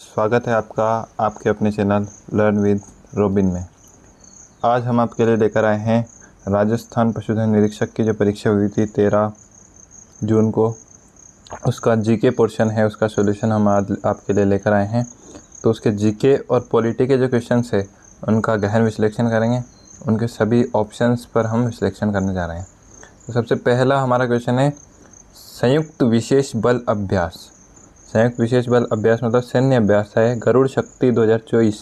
स्वागत है आपका आपके अपने चैनल लर्न विद रोबिन में। आज हम आपके लिए लेकर आए हैं राजस्थान पशुधन निरीक्षक की जो परीक्षा हुई थी 13 जून को, उसका जीके पोर्शन है, उसका सॉल्यूशन हम आज आपके लिए लेकर आए हैं। तो उसके जीके और पॉलिटी के जो क्वेश्चंस है उनका गहन विश्लेषण करेंगे, उनके सभी ऑप्शंस पर हम विश्लेषण करने जा रहे हैं। तो सबसे पहला हमारा क्वेश्चन है संयुक्त विशेष बल अभ्यास। संयुक्त विशेष बल अभ्यास मतलब सैन्य अभ्यास है गरुड़ शक्ति 2024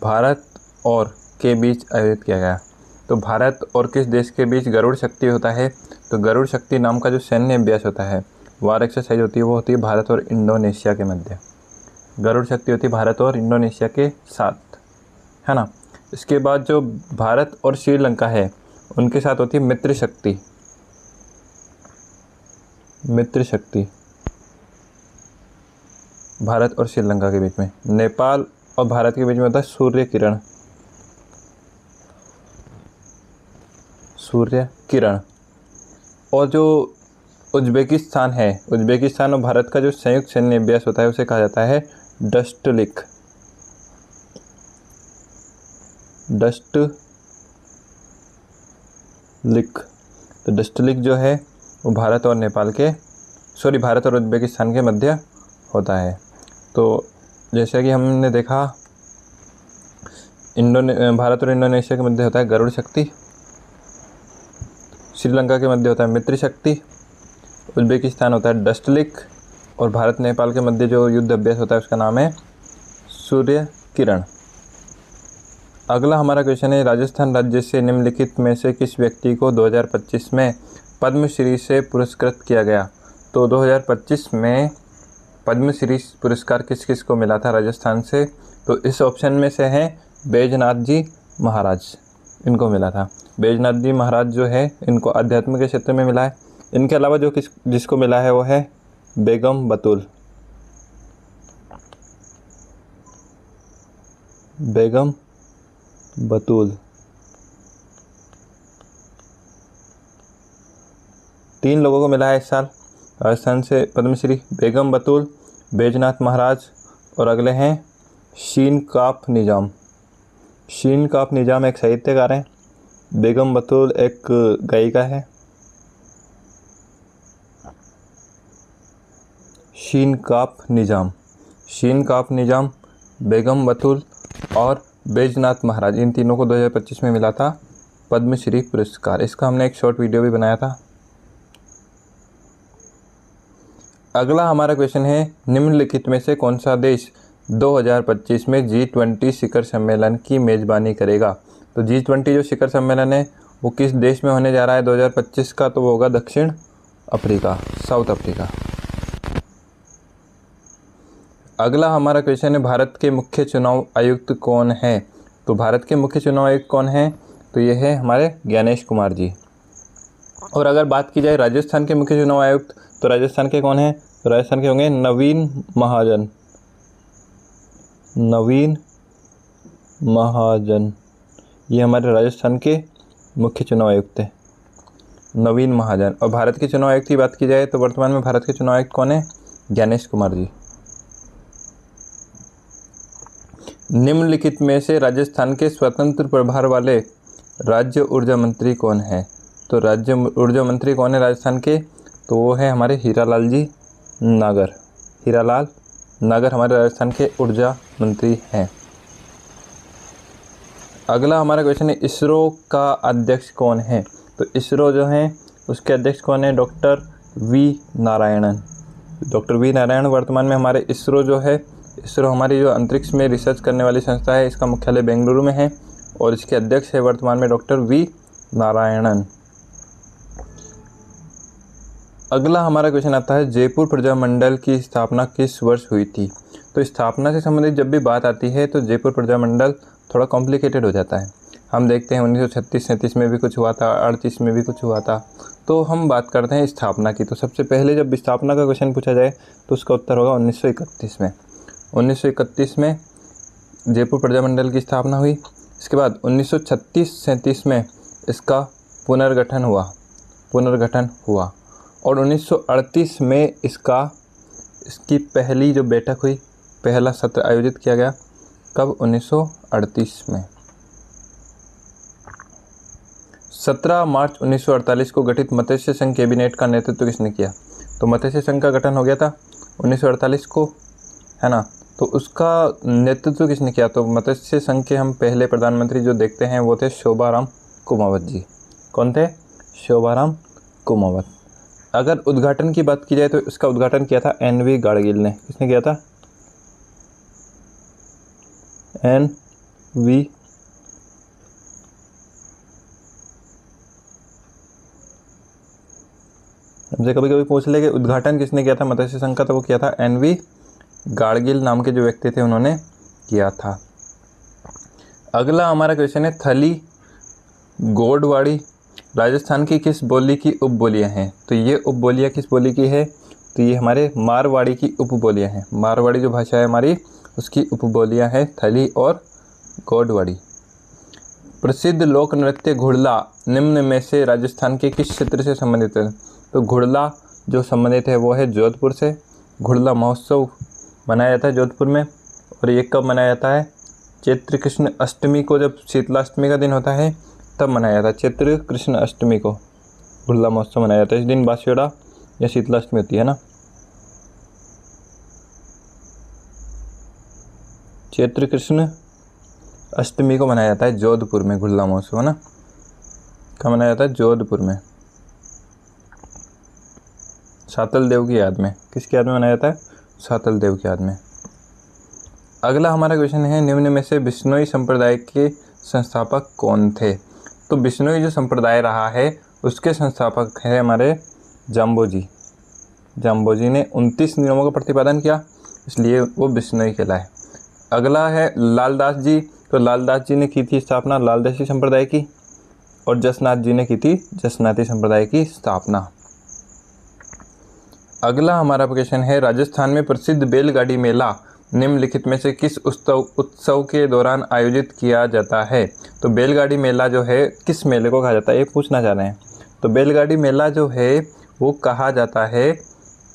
भारत और के बीच आयोजित किया गया। तो भारत और किस देश के बीच गरुड़ शक्ति होता है? तो गरुड़ शक्ति नाम का जो सैन्य अभ्यास होता है, वार एक्सरसाइज होती है, वो होती है भारत और इंडोनेशिया के मध्य। गरुड़ शक्ति होती है भारत और इंडोनेशिया के साथ, है ना। इसके बाद जो भारत और श्रीलंका है उनके साथ होती है मित्र शक्ति। मित्र शक्ति भारत और श्रीलंका के बीच में। नेपाल और भारत के बीच में होता है सूर्य किरण। सूर्य किरण। और जो उज्बेकिस्तान है, उज्बेकिस्तान और भारत का जो संयुक्त सैन्य अभ्यास होता है उसे कहा जाता है डस्टलिक। डस्टलिक। तो डस्टलिक जो है वो भारत और भारत और उज्बेकिस्तान के मध्य होता है। तो जैसा कि हमने देखा भारत और इंडोनेशिया के मध्य होता है गरुड़ शक्ति, श्रीलंका के मध्य होता है मित्र शक्ति, उज्बेकिस्तान होता है डस्टलिक, और भारत नेपाल के मध्य जो युद्ध अभ्यास होता है उसका नाम है सूर्य किरण। अगला हमारा क्वेश्चन है राजस्थान राज्य से निम्नलिखित में से किस व्यक्ति को 2025 में पद्मश्री से पुरस्कृत किया गया? तो 2025 में पद्मश्री पुरस्कार किस किस को मिला था राजस्थान से? तो इस ऑप्शन में से हैं बैजनाथ जी महाराज, इनको मिला था। बैजनाथ जी महाराज जो है इनको अध्यात्म के क्षेत्र में मिला है। इनके अलावा जो जिसको मिला है वो है बेगम बतूल। बेगम बतूल 3 लोगों को मिला है इस साल राजस्थान से पद्मश्री। बेगम बतूल, बैजनाथ महाराज और अगले हैं शीन काफ निजाम। शीन काफ निजाम एक साहित्यकार हैं, बेगम बतूल एक गायिका है। शीन काफ निजाम, बेगम बतूल और बैजनाथ महाराज, इन तीनों को 2025 में मिला था पद्मश्री पुरस्कार। इसका हमने एक शॉर्ट वीडियो भी बनाया था। अगला हमारा क्वेश्चन है निम्नलिखित में से कौन सा देश 2025 में G20 शिखर सम्मेलन की मेज़बानी करेगा? तो G20 जो शिखर सम्मेलन है वो किस देश में होने जा रहा है 2025 का? तो वो होगा दक्षिण अफ्रीका, साउथ अफ्रीका। अगला हमारा क्वेश्चन है भारत के मुख्य चुनाव आयुक्त कौन है? तो भारत के मुख्य चुनाव आयुक्त कौन है? तो ये है हमारे ज्ञानेश कुमार जी। और अगर बात की जाए राजस्थान के मुख्य चुनाव आयुक्त, तो राजस्थान के कौन है? तो राजस्थान के होंगे नवीन महाजन। ये हमारे राजस्थान के मुख्य चुनाव आयुक्त हैं, नवीन महाजन। और भारत के चुनाव आयुक्त की बात की जाए तो वर्तमान में भारत के चुनाव आयुक्त कौन है? ज्ञानेश कुमार जी। निम्नलिखित में से राजस्थान के स्वतंत्र प्रभार वाले राज्य ऊर्जा मंत्री कौन है? तो राज्य ऊर्जा मंत्री कौन है राजस्थान के? तो वो है हमारे हीरालाल जी नागर। हीरालाल नागर हमारे राजस्थान के ऊर्जा मंत्री हैं। अगला हमारा क्वेश्चन है इसरो का अध्यक्ष कौन है? तो इसरो जो है उसके अध्यक्ष कौन है? Doctor we Narayanan. Doctor V Narayan वर्तमान में हमारे इसरो जो है, इसरो हमारी जो अंतरिक्ष में रिसर्च करने वाली संस्था है, इसका मुख्यालय बेंगलुरु में है और इसके अध्यक्ष है वर्तमान में डॉक्टर वी नारायणन। अगला हमारा क्वेश्चन आता है जयपुर प्रजामंडल की स्थापना किस वर्ष हुई थी? तो स्थापना से संबंधित जब भी बात आती है तो जयपुर प्रजामंडल थोड़ा कॉम्प्लिकेटेड हो जाता है। हम देखते हैं 1936-37 में भी कुछ हुआ था, 38 में भी कुछ हुआ था। तो हम बात करते हैं स्थापना की। तो सबसे पहले जब स्थापना का क्वेश्चन पूछा जाए तो उसका उत्तर होगा 1931 में। 1931 में जयपुर प्रजामंडल की स्थापना हुई। इसके बाद 1936-37 में इसका पुनर्गठन हुआ और 1938 में इसकी पहली जो बैठक हुई, पहला सत्र आयोजित किया गया? कब? 1938 में। 17 मार्च 1948 को गठित मत्स्य संघ कैबिनेट का नेतृत्व किसने किया? तो मत्स्य संघ का गठन हो गया था 1948 को, है ना। तो उसका नेतृत्व किसने किया? तो मत्स्य संघ के हम पहले प्रधानमंत्री जो देखते हैं वो थे शोभाराम कुमावत जी। कौन थे? शोभाराम कुमावत। अगर उद्घाटन की बात की जाए तो इसका उद्घाटन किया था एन.वी. गाडगिल ने। किसने किया था? एन.वी. हमसे कभी कभी पूछ ले कि उद्घाटन किसने किया था मत्स्य संघ का, तो वो किया था एन.वी. गाडगिल नाम के जो व्यक्ति थे उन्होंने किया था। अगला हमारा क्वेश्चन है, थली गोडवाड़ी राजस्थान की किस बोली की उपबोलियाँ हैं? तो ये उपबोलियाँ किस बोली की है? तो ये हमारे मारवाड़ी की उपबोलियाँ हैं। मारवाड़ी जो भाषा है हमारी उसकी उपबोलियाँ हैं थली और गोडवाड़ी। प्रसिद्ध लोक नृत्य घुड़ला निम्न में से राजस्थान के किस क्षेत्र से संबंधित है? तो घुड़ला जो संबंधित है वो है जोधपुर से। घुड़ला महोत्सव मनाया जाता है जोधपुर में, और ये कब मनाया जाता है? चैत्र कृष्ण अष्टमी को, जब शीतलाष्टमी का दिन होता है तब मनाया जाता है। चैत्र कृष्ण अष्टमी को घुड़ला महोत्सव मनाया जाता है। इस दिन बांसुड़ा या शीतलाष्टमी होती है ना। चैत्र कृष्ण अष्टमी को मनाया जाता है जोधपुर में घुड़ला महोत्सव, है ना। कहाँ मनाया जाता है? जोधपुर में, सातल देव की याद में। किसकी याद में मनाया जाता है? सातल देव की याद में। अगला हमारा क्वेश्चन है, निम्न में से बिश्नोई संप्रदाय के संस्थापक कौन थे? तो बिश्नोई जो संप्रदाय रहा है उसके संस्थापक है हमारे जाम्बोजी। जाम्बोजी ने 29 नियमों का प्रतिपादन किया, इसलिए वो बिश्नोई कहलाए। अगला है लालदास जी। तो लालदास जी ने की थी स्थापना लालदासी संप्रदाय की, और जसनाथ जी ने की थी जसनाती संप्रदाय की स्थापना। अगला हमारा क्वेश्चन है, राजस्थान में प्रसिद्ध बैलगाड़ी मेला निम्नलिखित में से किस उत्सव के दौरान आयोजित किया जाता है? तो बैलगाड़ी मेला जो है किस मेले को कहा जाता है, ये पूछना चाह रहे हैं। तो बैलगाड़ी मेला जो है वो कहा जाता है,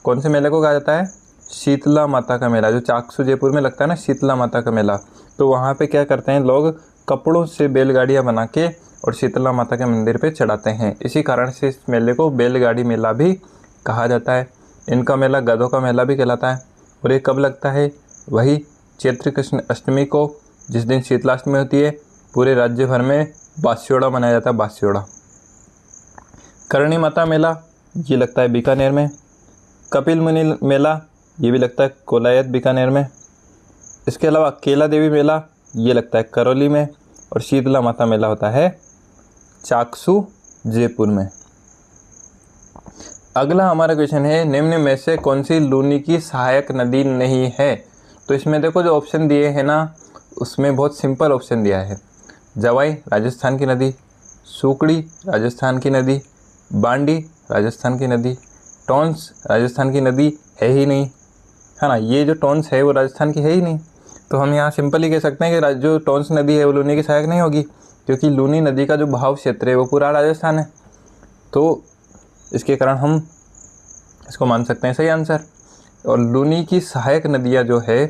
कौन से मेले को कहा जाता है? शीतला माता का मेला, जो चाकसू जयपुर में लगता है ना, शीतला माता का मेला। तो वहाँ पे क्या करते हैं लोग, कपड़ों से बैलगाड़ियाँ बना के और शीतला माता के मंदिर पे चढ़ाते हैं। इसी कारण से इस मेले को बैलगाड़ी मेला भी कहा जाता है। इनका मेला गधों का मेला भी कहलाता है। और ये कब लगता है? वही चैत्र कृष्ण अष्टमी को, जिस दिन शीतलाष्टमी होती है। पूरे राज्य भर में बास्योड़ा मनाया जाता है, बास्योड़ा। करणी माता मेला ये लगता है बीकानेर में। कपिल मुनि मेला ये भी लगता है कोलायत बीकानेर में। इसके अलावा केला देवी मेला ये लगता है करौली में, और शीतला माता मेला होता है चाकसू जयपुर में। अगला हमारा क्वेश्चन है, निम्न में से कौन सी लूनी की सहायक नदी नहीं है? तो इसमें देखो जो ऑप्शन दिए हैं ना, उसमें बहुत सिंपल ऑप्शन दिया है। जवाई राजस्थान की नदी, सुकड़ी राजस्थान की नदी, बांडी राजस्थान की नदी, टोंस राजस्थान की नदी है ही नहीं, है ना। ये जो टोंस है वो राजस्थान की है ही नहीं। तो हम यहाँ सिंपल ही कह सकते हैं कि जो टोंस नदी है वो लूनी की सहायक नहीं होगी, क्योंकि लूनी नदी का जो बहाव क्षेत्र है वो पूरा राजस्थान है। तो इसके कारण हम इसको मान सकते हैं सही आंसर। और लूनी की सहायक नदियाँ जो है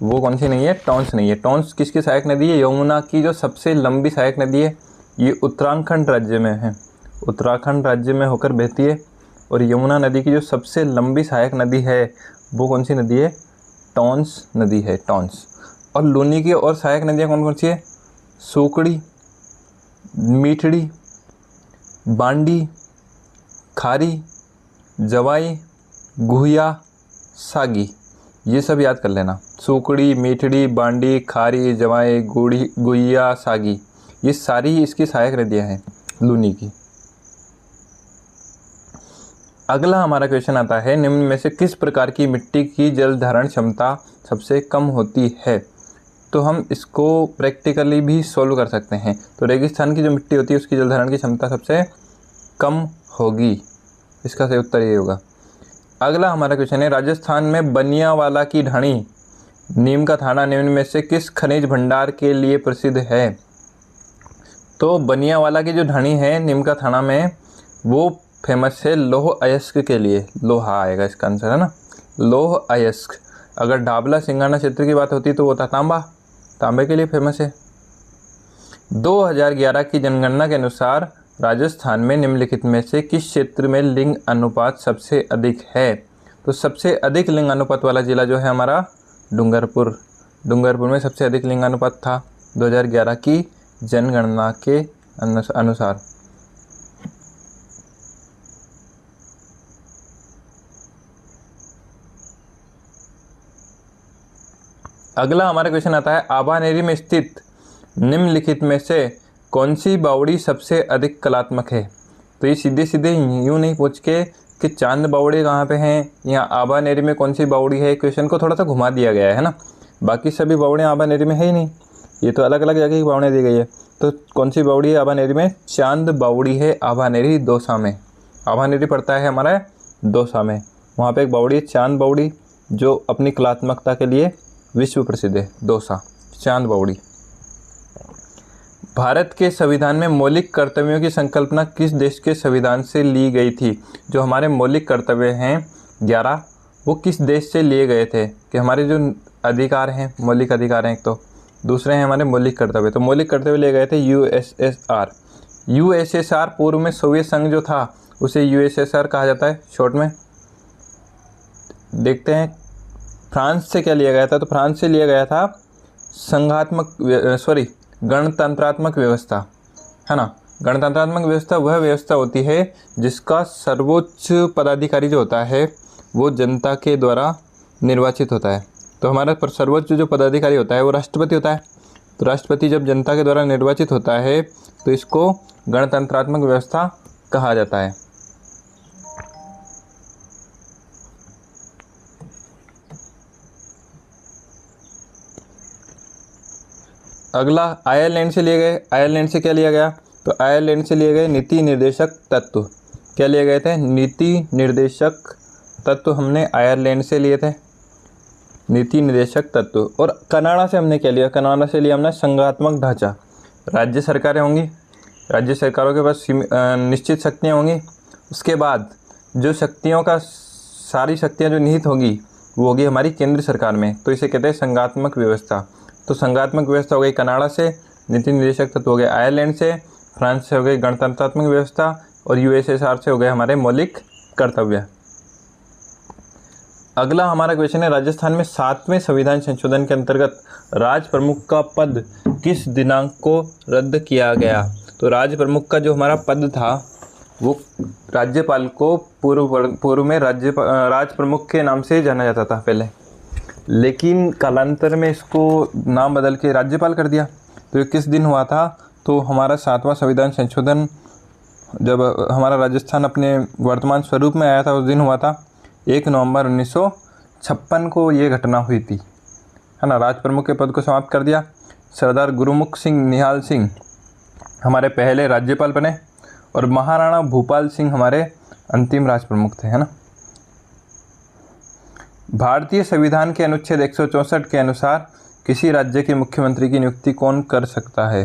वो कौन सी नहीं है? टोंस नहीं है। टोंस किसकी सहायक नदी है? यमुना की जो सबसे लंबी सहायक नदी है, ये उत्तराखंड राज्य में है। उत्तराखंड राज्य में होकर बहती है। और यमुना नदी की जो सबसे लंबी सहायक नदी है वो कौन सी नदी है? टोंस नदी है, टोंस। और लूनी की और सहायक नदियाँ कौन कौन सी है? सुकड़ी, मीठड़ी, बांडी, खारी, जवाई, गुहिया, सागी। ये सब याद कर लेना। सुकड़ी, मीठड़ी, बांडी, खारी, जवाई, गुहिया, सागी, ये सारी इसकी सहायक नदियाँ हैं लूनी की। अगला हमारा क्वेश्चन आता है, निम्न में से किस प्रकार की मिट्टी की जल धारण क्षमता सबसे कम होती है? तो हम इसको प्रैक्टिकली भी सोल्व कर सकते हैं। तो रेगिस्तान की जो मिट्टी होती है उसकी जल धारण की क्षमता सबसे कम होगी। इसका सही उत्तर ये होगा। अगला हमारा क्वेश्चन है, राजस्थान में बनियावाला की ढाणी नीम का थाना निम्न में से किस खनिज भंडार के लिए प्रसिद्ध है? तो बनियावाला की जो ढाणी है नीम का थाना में, वो फेमस है लौह अयस्क के लिए। लोहा आएगा इसका आंसर, है ना, लौह अयस्क। अगर ढाबला सिंघाना क्षेत्र की बात होती तो वो था तांबा, तांबे के लिए फेमस है। 2011 की जनगणना के अनुसार राजस्थान में निम्नलिखित में से किस क्षेत्र में लिंग अनुपात सबसे अधिक है? तो सबसे अधिक लिंग अनुपात वाला जिला जो है हमारा डूंगरपुर। डूंगरपुर में सबसे अधिक लिंग अनुपात था 2011 की जनगणना के अनुसार। अगला हमारा क्वेश्चन आता है, आभानेरी में स्थित निम्नलिखित में से कौन सी बावड़ी सबसे अधिक कलात्मक है? तो ये सीधे सीधे यूँ नहीं पूछ के कि चांद बावड़ी कहाँ पे हैं या आभानेरी में कौन सी बावड़ी है, क्वेश्चन को थोड़ा सा घुमा दिया गया है ना। बाकी सभी बावड़ियाँ आभानेरी में है ही नहीं, ये तो अलग अलग जगह की बावड़ियाँ दी गई है। तो कौन सी बावड़ी है आभानेरी में? चांद बावड़ी है आभानेरी दौसा में। आभानेरी पड़ता है हमारा दौसा में, वहाँ पे एक बावड़ी है चांद बावड़ी जो अपनी कलात्मकता के लिए विश्व प्रसिद्ध है, दौसा चांद बावड़ी। भारत के संविधान में मौलिक कर्तव्यों की संकल्पना किस देश के संविधान से ली गई थी? जो हमारे मौलिक कर्तव्य हैं 11 वो किस देश से लिए गए थे? कि हमारे जो अधिकार हैं, मौलिक अधिकार हैं एक, तो दूसरे हैं हमारे मौलिक कर्तव्य। तो मौलिक कर्तव्य लिए गए थे यूएसएसआर। यूएसएसआर पूर्व में सोवियत संघ जो था उसे यूएसएसआर कहा जाता है शॉर्ट में। देखते हैं फ्रांस से क्या लिया गया था। तो फ्रांस से लिया गया था गणतंत्रात्मक व्यवस्था, है ना। गणतंत्रात्मक व्यवस्था वह व्यवस्था होती है जिसका सर्वोच्च पदाधिकारी जो होता है वो जनता के द्वारा निर्वाचित होता है। तो हमारा सर्वोच्च जो पदाधिकारी होता है वो राष्ट्रपति होता है। तो राष्ट्रपति जब जनता के द्वारा निर्वाचित होता है तो इसको गणतंत्रात्मक व्यवस्था कहा जाता है। अगला आयरलैंड से लिए गए। आयरलैंड से क्या लिया गया? तो आयरलैंड से लिए गए नीति निर्देशक तत्व। क्या लिए गए थे? नीति निर्देशक तत्व हमने आयरलैंड से लिए थे, नीति निर्देशक तत्व। और कनाडा से हमने क्या लिया? कनाडा से लिया हमने संघात्मक ढांचा। राज्य सरकारें होंगी, राज्य सरकारों के पास निश्चित शक्तियाँ होंगी। उसके बाद जो शक्तियों का सारी शक्तियाँ जो निहित होगी वो होगी हमारी केंद्र सरकार में। तो इसे कहते हैं संघात्मक व्यवस्था। तो संघात्मक व्यवस्था हो गई कनाडा से, नीति निर्देशक तत्व हो गए आयरलैंड से, फ्रांस से हो गई गणतंत्रात्मक व्यवस्था और यूएसएसआर से हो गए हमारे मौलिक कर्तव्य। अगला हमारा क्वेश्चन है, राजस्थान में 7वें संविधान संशोधन के अंतर्गत राज प्रमुख का पद किस दिनांक को रद्द किया गया? तो राज प्रमुख का जो हमारा पद था वो राज्यपाल को पूर्व में राज प्रमुख के नाम से जाना जाता था पहले, लेकिन कालांतर में इसको नाम बदल के राज्यपाल कर दिया। तो ये किस दिन हुआ था? तो हमारा 7वां संविधान संशोधन जब हमारा राजस्थान अपने वर्तमान स्वरूप में आया था उस दिन हुआ था 1 नवंबर 1956 को ये घटना हुई थी, है ना। राज प्रमुख के पद को समाप्त कर दिया। सरदार गुरुमुख सिंह निहाल सिंह हमारे पहले राज्यपाल बने और महाराणा भूपाल सिंह हमारे अंतिम राज प्रमुख थे, है ना। भारतीय संविधान के अनुच्छेद 164 के अनुसार किसी राज्य के मुख्यमंत्री की नियुक्ति कौन कर सकता है?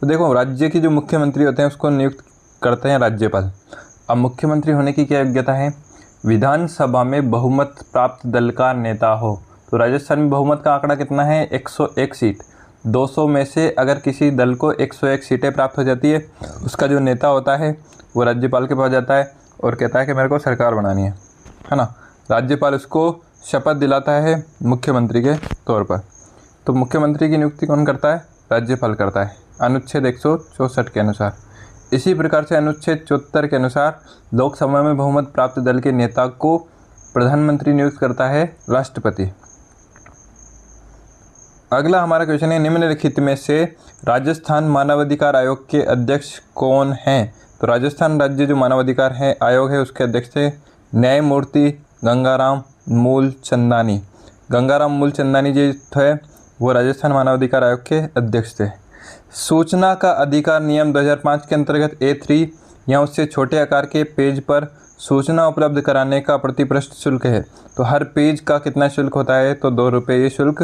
तो देखो, राज्य के जो मुख्यमंत्री होते हैं उसको नियुक्त करते हैं राज्यपाल। अब मुख्यमंत्री होने की क्या योग्यता है? विधानसभा में बहुमत प्राप्त दल का नेता हो। तो राजस्थान में बहुमत का आंकड़ा कितना है? 101 सीट। 200 में से अगर किसी दल को 101 सीटें प्राप्त हो जाती है, उसका जो नेता होता है वो राज्यपाल के पास जाता है और कहता है कि मेरे को सरकार बनानी है ना। राज्यपाल उसको शपथ दिलाता है मुख्यमंत्री के तौर पर। तो मुख्यमंत्री की नियुक्ति कौन करता है? राज्यपाल करता है, अनुच्छेद 164 के अनुसार। इसी प्रकार से अनुच्छेद 74 के अनुसार लोकसभा में बहुमत प्राप्त दल के नेता को प्रधानमंत्री नियुक्त करता है राष्ट्रपति। अगला हमारा क्वेश्चन है, निम्नलिखित में से राजस्थान मानवाधिकार आयोग के अध्यक्ष कौन हैं? तो राजस्थान राज्य जो मानवाधिकार है आयोग है उसके अध्यक्ष थे न्यायमूर्ति गंगाराम मूलचंदानी। गंगाराम मूलचंदानी जी थे वो राजस्थान मानवाधिकार आयोग के अध्यक्ष थे। सूचना का अधिकार नियम 2005 के अंतर्गत A3 या उससे छोटे आकार के पेज पर सूचना उपलब्ध कराने का प्रतिपृष्ठ शुल्क है। तो हर पेज का कितना शुल्क होता है? तो 2 रुपये ये शुल्क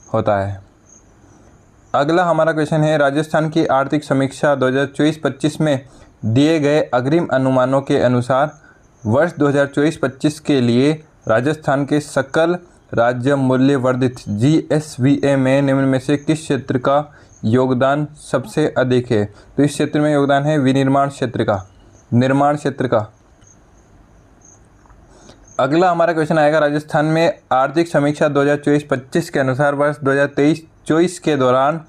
होता है। अगला हमारा क्वेश्चन है, राजस्थान की आर्थिक समीक्षा 2024-25 में दिए गए अग्रिम अनुमानों के अनुसार वर्ष 2024-25 के लिए राजस्थान के सकल राज्य मूल्य वर्धित GSVA में निम्न में से किस क्षेत्र का योगदान सबसे अधिक है? तो इस क्षेत्र में योगदान है विनिर्माण क्षेत्र का, निर्माण क्षेत्र का। अगला हमारा क्वेश्चन आएगा, राजस्थान में आर्थिक समीक्षा 2024-25 के अनुसार वर्ष 2023-24 के दौरान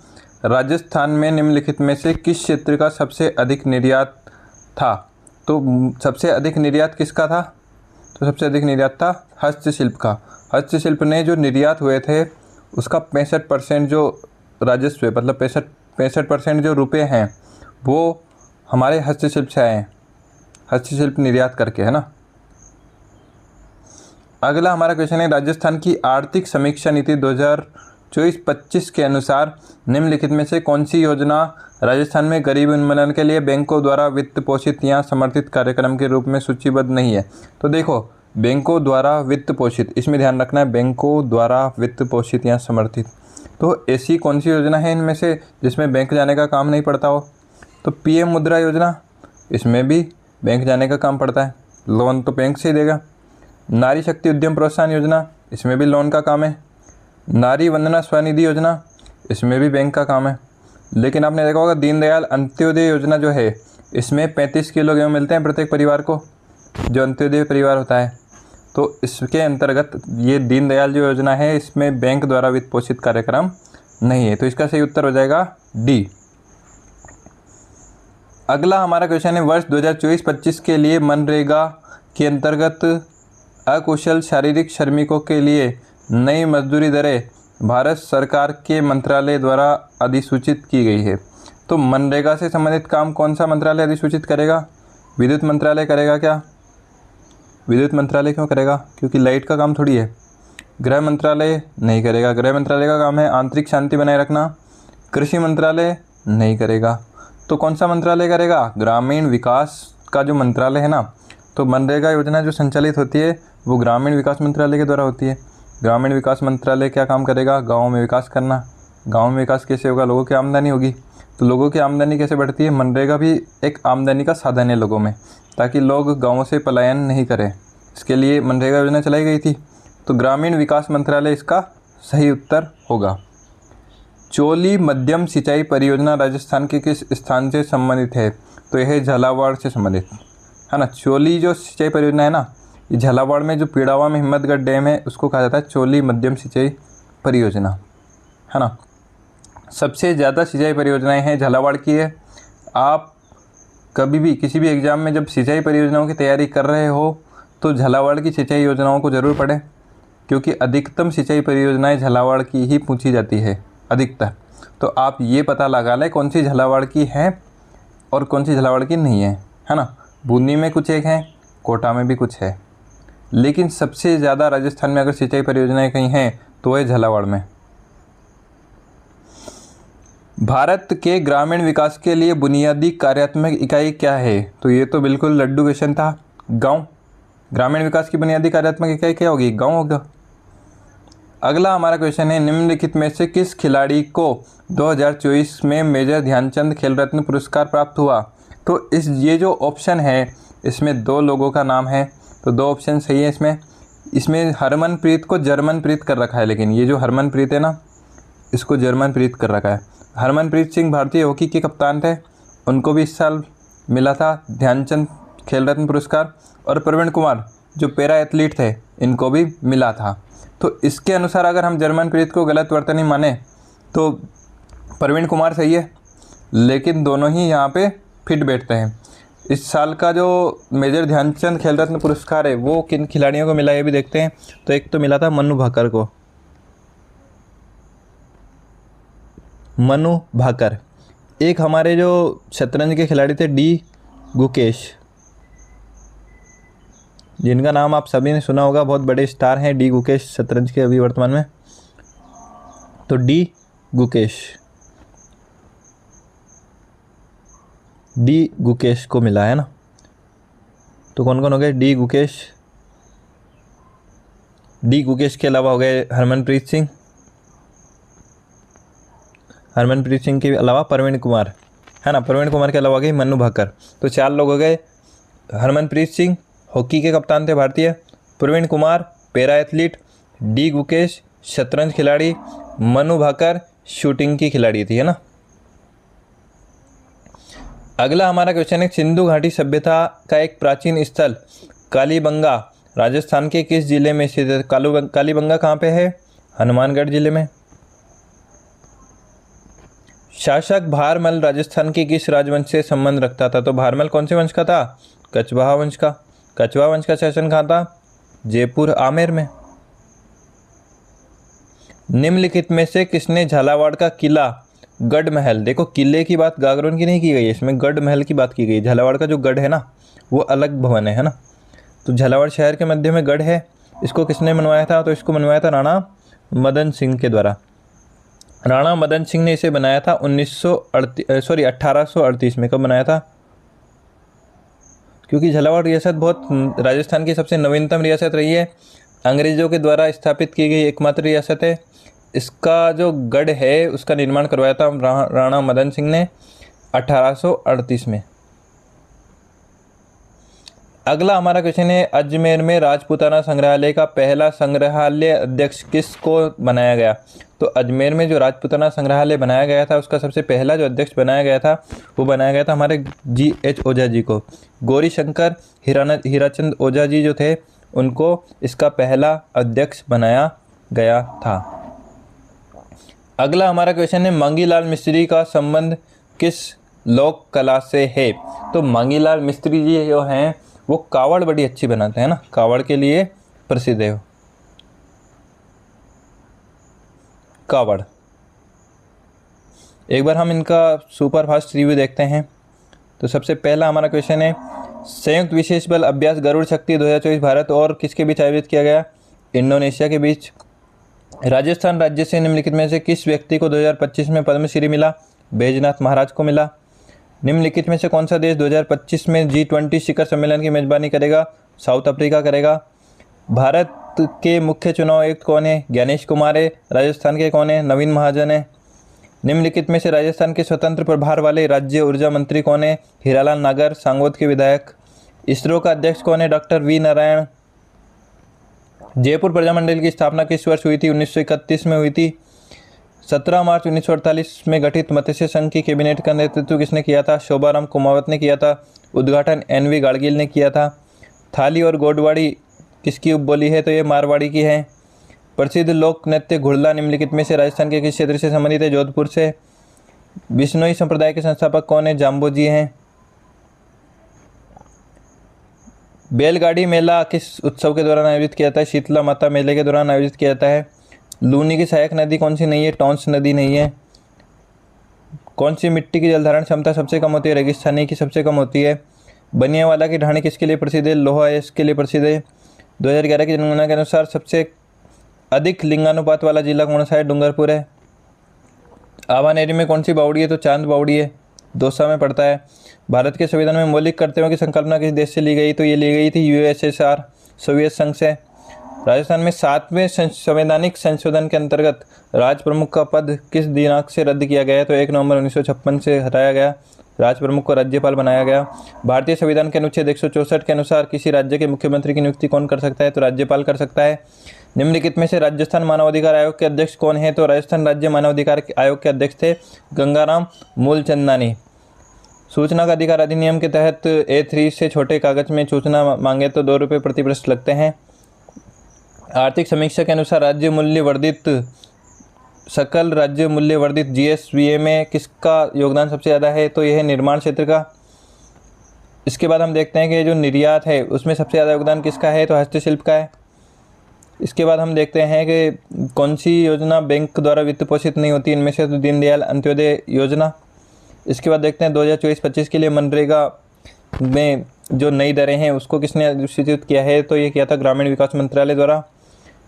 राजस्थान में निम्नलिखित में से किस क्षेत्र का सबसे अधिक निर्यात था? तो सबसे अधिक निर्यात किसका था? तो सबसे अधिक निर्यात था हस्तशिल्प का। हस्तशिल्प ने जो निर्यात हुए थे उसका 65% जो राजस्व, मतलब 65% जो रुपए हैं वो हमारे हस्तशिल्प से आए हैं, हस्तशिल्प निर्यात करके, है ना। अगला हमारा क्वेश्चन है, राजस्थान की आर्थिक समीक्षा नीति 2024-25 के अनुसार निम्नलिखित में से कौन सी योजना राजस्थान में गरीबी उन्मूलन के लिए बैंकों द्वारा वित्त पोषित या समर्थित कार्यक्रम के रूप में सूचीबद्ध नहीं है? तो देखो, बैंकों द्वारा वित्त पोषित, इसमें ध्यान रखना है, बैंकों द्वारा वित्त पोषित या समर्थित। तो ऐसी कौन सी योजना है इनमें से जिसमें बैंक जाने का काम नहीं पड़ता हो? तो PM मुद्रा योजना, इसमें भी बैंक जाने का काम पड़ता है, लोन तो बैंक से ही देगा। नारी शक्ति उद्यम प्रोत्साहन योजना, इसमें भी लोन का काम है। नारी वंदना स्वनिधि योजना, इसमें भी बैंक का काम है। लेकिन आपने देखा होगा दीनदयाल अंत्योदय योजना जो है, इसमें 35 किलो गेहूँ मिलते हैं प्रत्येक परिवार को, जो अंत्योदय परिवार होता है। तो इसके अंतर्गत ये दीनदयाल जो योजना है, इसमें बैंक द्वारा वित्त पोषित कार्यक्रम नहीं है। तो इसका सही उत्तर हो जाएगा डी। अगला हमारा क्वेश्चन है, वर्ष 2024-25 के लिए मनरेगा के अंतर्गत अकुशल शारीरिक श्रमिकों के लिए नई मजदूरी दरें भारत सरकार के मंत्रालय द्वारा अधिसूचित की गई है। तो मनरेगा से संबंधित काम कौन सा मंत्रालय अधिसूचित करेगा? विद्युत मंत्रालय करेगा क्या? विद्युत मंत्रालय क्यों करेगा? क्योंकि लाइट का काम थोड़ी है। गृह मंत्रालय नहीं करेगा, गृह मंत्रालय का काम है आंतरिक शांति बनाए रखना। कृषि मंत्रालय नहीं करेगा, तो कौन सा मंत्रालय करेगा? ग्रामीण विकास का जो मंत्रालय है ना। तो मनरेगा योजना जो संचालित होती है वो ग्रामीण विकास मंत्रालय के द्वारा होती है। ग्रामीण विकास मंत्रालय क्या काम करेगा? गाँव में विकास करना। गाँव में विकास कैसे होगा? लोगों की आमदनी होगी। तो लोगों की आमदनी कैसे बढ़ती है? मनरेगा भी एक आमदनी का साधन है लोगों में, ताकि लोग गाँवों से पलायन नहीं करें, इसके लिए मनरेगा योजना चलाई गई थी। तो ग्रामीण विकास मंत्रालय इसका सही उत्तर होगा। चोली मध्यम सिंचाई परियोजना राजस्थान के किस स्थान से संबंधित है? तो यह झालावाड़ से संबंधित है ना। चोली जो सिंचाई परियोजना है ना, ये झालावाड़ में जो पीड़ावा में हिम्मतगढ़ डैम है उसको कहा जाता है चोली मध्यम सिंचाई परियोजना, है ना। सबसे ज़्यादा सिंचाई परियोजनाएं हैं झालावाड़ की है। आप कभी भी किसी भी एग्ज़ाम में जब सिंचाई परियोजनाओं की तैयारी कर रहे हो तो झालावाड़ की सिंचाई योजनाओं को ज़रूर पढ़ें, क्योंकि अधिकतम सिंचाई परियोजनाएं झालावाड़ की ही पूछी जाती है अधिकतर। तो आप ये पता लगा लें कौन सी झालावाड़ की है और कौन सी झालावाड़ की नहीं है ना। बूंदी में कुछ एक हैं, कोटा में भी कुछ है, लेकिन सबसे ज़्यादा राजस्थान में अगर सिंचाई परियोजनाएं कहीं हैं तो वह झालावाड़ में। भारत के ग्रामीण विकास के लिए बुनियादी कार्यात्मक इकाई क्या है? तो ये तो बिल्कुल लड्डू क्वेश्चन था, गांव। ग्रामीण विकास की बुनियादी कार्यात्मक इकाई क्या होगी? गांव होगा। अगला हमारा क्वेश्चन है, निम्नलिखित में से किस खिलाड़ी को 2024 में मेजर ध्यानचंद खेल रत्न पुरस्कार प्राप्त हुआ? तो ये जो ऑप्शन है इसमें दो लोगों का नाम है, तो दो ऑप्शन सही है इसमें हरमनप्रीत को जर्मनप्रीत कर रखा है, लेकिन ये जो हरमनप्रीत है ना, इसको जर्मनप्रीत कर रखा है। हरमनप्रीत सिंह भारतीय हॉकी के कप्तान थे, उनको भी इस साल मिला था ध्यानचंद खेल रत्न पुरस्कार। और प्रवीण कुमार जो पैरा एथलीट थे, इनको भी मिला था। तो इसके अनुसार अगर हम जर्मनप्रीत को गलत वर्तनी माने तो प्रवीण कुमार सही है, लेकिन दोनों ही यहाँ पे फिट बैठते हैं। इस साल का जो मेजर ध्यानचंद खेल रत्न पुरस्कार है वो किन खिलाड़ियों को मिला ये भी देखते हैं। तो एक तो मिला था मनु भाकर को, मनु भाकर। एक हमारे जो शतरंज के खिलाड़ी थे डी गुकेश, जिनका नाम आप सभी ने सुना होगा, बहुत बड़े स्टार हैं डी गुकेश शतरंज के अभी वर्तमान में। तो डी गुकेश को मिला है ना। तो कौन कौन हो गए? डी गुकेश के अलावा हो गए हरमनप्रीत सिंह के अलावा प्रवीण कुमार, है ना। प्रवीण कुमार के अलावा गई मनु भाकर। तो 4 लोग हो गए। हरमनप्रीत सिंह हॉकी के कप्तान थे भारतीय, Praveen Kumar para athlete, D Gukesh शतरंज खिलाड़ी, मनु भाकर शूटिंग की खिलाड़ी थी, है ना। अगला हमारा क्वेश्चन है, सिंधु घाटी सभ्यता का एक प्राचीन स्थल कालीबंगा राजस्थान के किस जिले में स्थित है। कालीबंगा कहाँ पे है? हनुमानगढ़ जिले में। शासक भारमल राजस्थान के किस राजवंश से संबंध रखता था? तो भारमल कौन से वंश का था? कछवाहा वंश का। कछवाहा वंश का शासन कहाँ था? जयपुर आमेर में। निम्नलिखित में से किसने झालावाड़ का किला गढ़ महल, देखो किले की बात गागरोन की नहीं की गई है, इसमें गढ़ महल की बात की गई। झालावाड़ का जो गढ़ है ना वो अलग भवन है ना। तो झालावाड़ शहर के मध्य में गढ़ है, इसको किसने बनवाया था? तो इसको बनवाया था राणा मदन सिंह के द्वारा। राणा मदन सिंह ने इसे बनाया था 1838 में। कब बनाया था? क्योंकि झालावाड़ रियासत बहुत राजस्थान की सबसे नवीनतम रियासत रही है, अंग्रेजों के द्वारा स्थापित की गई एकमात्र रियासत है। इसका जो गढ़ है उसका निर्माण करवाया था राणा मदन सिंह ने 1838 में। अगला हमारा क्वेश्चन है, अजमेर में राजपूताना संग्रहालय का पहला संग्रहालय अध्यक्ष किसको बनाया गया? तो अजमेर में जो राजपूताना संग्रहालय बनाया गया था उसका सबसे पहला जो अध्यक्ष बनाया गया था वो बनाया गया था हमारे G.H. ओझा जी को। गौरी शंकर हीराचंद ओझा जी जो थे उनको इसका पहला अध्यक्ष बनाया गया था। अगला हमारा क्वेश्चन है, मांगीलाल मिस्त्री का संबंध किस लोक कला से है? तो मांगीलाल मिस्त्री जी जो हैं वो कावड़ बड़ी अच्छी बनाते हैं ना, कावड़ के लिए प्रसिद्ध है कावड़। एक बार हम इनका सुपर फास्ट रिव्यू देखते हैं। तो सबसे पहला हमारा क्वेश्चन है, संयुक्त विशेष बल अभ्यास गरुड़ शक्ति 2024 भारत और किसके बीच आयोजित किया गया? इंडोनेशिया के बीच। राजस्थान राज्य से निम्नलिखित में से किस व्यक्ति को 2025 में पद्मश्री मिला? बैजनाथ महाराज को मिला। निम्नलिखित में से कौन सा देश 2025 में G20 शिखर सम्मेलन की मेजबानी करेगा? साउथ अफ्रीका करेगा। भारत के मुख्य चुनाव आयुक्त कौन है? ज्ञानेश कुमार है। राजस्थान के कौन है? नवीन महाजन है। निम्नलिखित में से राजस्थान के स्वतंत्र प्रभार वाले राज्य ऊर्जा मंत्री कौन है? हीरालाल नागर, सांगोद के विधायक। इसरो का अध्यक्ष कौन है? Doctor V Narayan. जयपुर प्रजामंडल की स्थापना किस वर्ष हुई थी? 1931 में हुई थी। 17 मार्च 1948 में गठित मत्स्य संघ की कैबिनेट का नेतृत्व किसने किया था? शोभाराम कुमावत ने किया था। उद्घाटन NV गाडगिल ने किया था। थाली और गोडवाड़ी किसकी उपबोली है? तो ये मारवाड़ी की है। प्रसिद्ध लोक नृत्य घुड़ला निम्नलिखित में से राजस्थान के किस क्षेत्र से संबंधित है? जोधपुर से। बिश्नोई संप्रदाय के संस्थापक कौन है? जाम्बोजी हैं। बैलगाड़ी मेला किस उत्सव के दौरान आयोजित किया जाता है? शीतला माता मेले के दौरान आयोजित किया जाता है। लूनी की सहायक नदी कौन सी नहीं है? टॉन्स नदी नहीं है। कौन सी मिट्टी की जलधारण क्षमता सबसे कम होती है? रेगिस्तानी की सबसे कम होती है। बनियावाला की ढाणी किसके लिए प्रसिद्ध है? लोहा इसके लिए प्रसिद्ध है। 2011 की जनगणना के अनुसार सबसे अधिक लिंगानुपात वाला जिला कौन सा है? डूंगरपुर है। आवानेरी में कौन सी बावड़ी है? तो चांद बावड़ी है, दौसा में पड़ता है। भारत के संविधान में मौलिक कर्तव्यों की संकल्पना किस देश से ली गई? तो ये ली गई थी USSR सोवियत संघ से। राजस्थान में 7वें संवैधानिक संशोधन के अंतर्गत राज प्रमुख का पद किस दिनांक से रद्द किया गया? तो 1 नवंबर 1956 से हटाया गया। राज प्रमुख को राज्यपाल बनाया गया। भारतीय संविधान के अनुच्छेद 164 के अनुसार किसी राज्य के मुख्यमंत्री की नियुक्ति कौन कर सकता है? तो राज्यपाल कर सकता है। निम्नलिखित में से राजस्थान मानवाधिकार आयोग के अध्यक्ष कौन है? तो राजस्थान राज्य मानवाधिकार आयोग के अध्यक्ष थे गंगाराम मूलचंदानी। सूचना का अधिकार अधिनियम के तहत A3 से छोटे कागज में सूचना मांगे तो 2 रुपये प्रति पृष्ठ लगते हैं। आर्थिक समीक्षा के अनुसार राज्य मूल्य वर्धित सकल राज्य मूल्य वर्धित GSVA में किसका योगदान सबसे ज़्यादा है? तो यह है निर्माण क्षेत्र का। इसके बाद हम देखते हैं कि जो निर्यात है उसमें सबसे ज़्यादा योगदान किसका है? तो हस्तशिल्प का है। इसके बाद हम देखते हैं कि कौन सी योजना बैंक द्वारा वित्त पोषित नहीं होती, इनमें से तो दीनदयाल अंत्योदय योजना। इसके बाद देखते हैं 2024-25 के लिए मनरेगा में जो नई दरें हैं उसको किसने अधिसूचित किया है? तो ये किया था ग्रामीण विकास मंत्रालय द्वारा।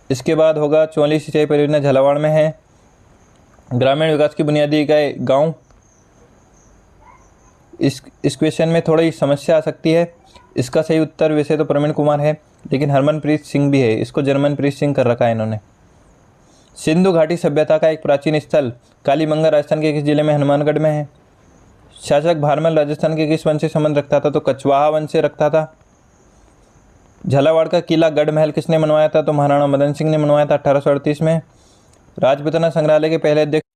इसके बाद होगा 44 सिंचाई परियोजना झालावाड़ में है। ग्रामीण विकास की बुनियादी इकाई गाँव। इस क्वेश्चन में थोड़ी समस्या आ सकती है। इसका सही उत्तर वैसे तो प्रवीण कुमार है, लेकिन हरमनप्रीत सिंह भी है, इसको जर्मनप्रीत सिंह कर रखा है इन्होंने। सिंधु घाटी सभ्यता का एक प्राचीन स्थल कालीबंगा राजस्थान के किस जिले में? हनुमानगढ़ में है। शासक भारमल राजस्थान के किस वंश से संबंध रखता था? तो कछवाहा वंश से रखता था। झालावाड़ का किला गढ़ महल किसने बनवाया था? तो महाराणा मदन सिंह ने बनवाया था 1838 में। राजपूताना संग्रहालय के पहले अध्यक्ष